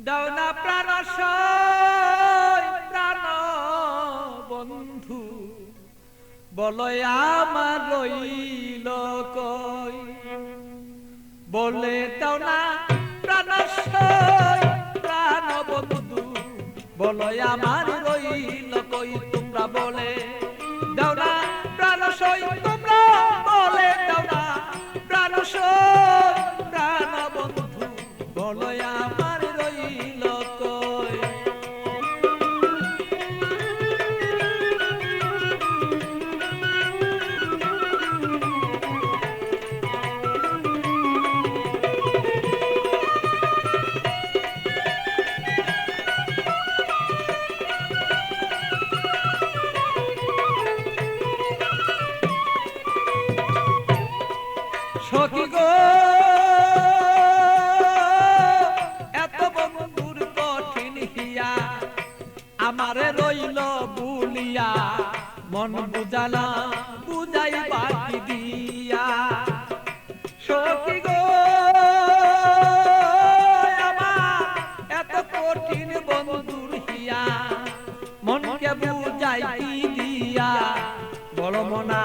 দাও না প্রাণ প্রাণ বন্ধু বলো আমার রইল কই বলে দাও না প্রাণ প্রাণ বন্ধু বলো আমার রইল কই তোমরা বলে দাও না প্রাণ তোমরা বলে দাও না প্রাণ প্রাণ বন্ধু বলো আমার রইল কই সখী গো এত বন্ধুর কঠিন হিয়া আমারে রইল বুলিয়া মন বুঝালা বুঝাই বাকি দিয়া সখী গো আমার এত কঠিন বন্ধুর হিয়া মনকে বুঝাই দিয়া বড় মনা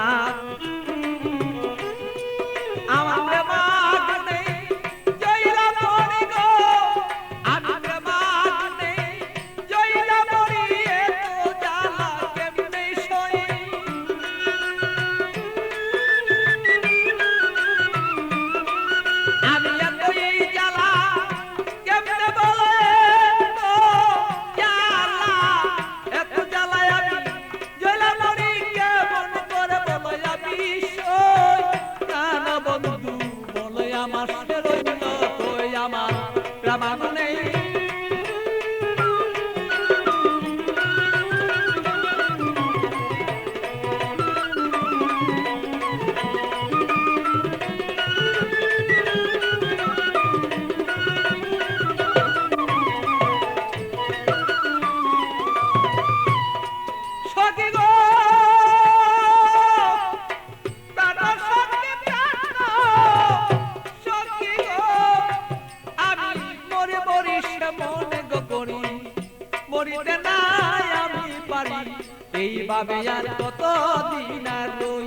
এইভাবে আর কত দিন আর রই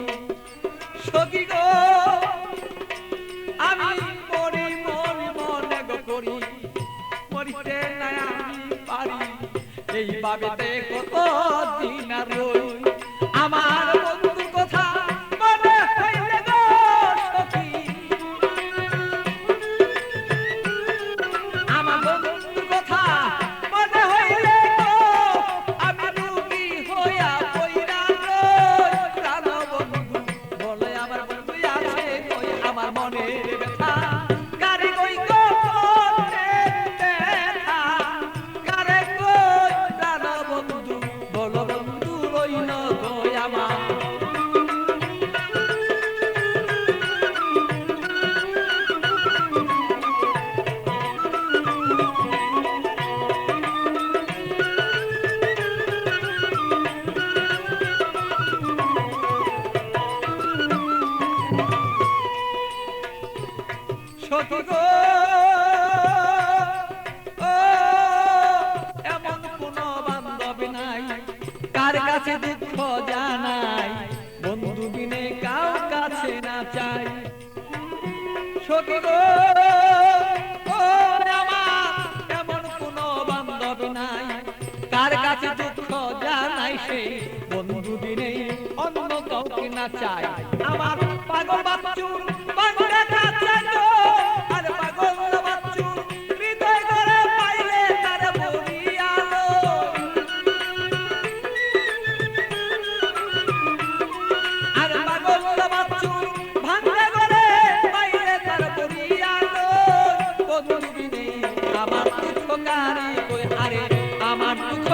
সখী গো আমি মরি মরি মনে গো করি মরিতে না আমি পারি এইভাবে কত দিন আর রই আমার বন্ধুর কথা মনে হইলে গো সখী আমার বন্ধুর কথা মনে হইলে গো আমি রুগী হইয়া পইরা রই প্রাণ বন্ধু বলে আমার বন্ধু আছে কই আমার মনের ব্যথা কারে কই গো ব্যথা কারে কই প্রাণ বন্ধু বলো বন্ধু রইল কই আমার সখী গো এমন কোন বান্ধব নাই কার কাছে দুঃখ জানাই বন্ধু বিনে কাউ কাছে না চাই সখী গো আমার এমন কোন বান্ধব নাই কার কাছে দুঃখ জানাই সে বন্ধু বিনে অন্য কাউকে না চাই আমার পাগল বাচ্চু বান্ধব কাছে গো আর পাগল বাচ্চু হৃদয় করে পাইলে তার বলিয়ালো আর পাগল বাচ্চু ভাঙলে করে পাইলে তার বলিয়ালো বন্ধু বিনে আমার দুঃখ কারে কই আরে আমার দুঃখ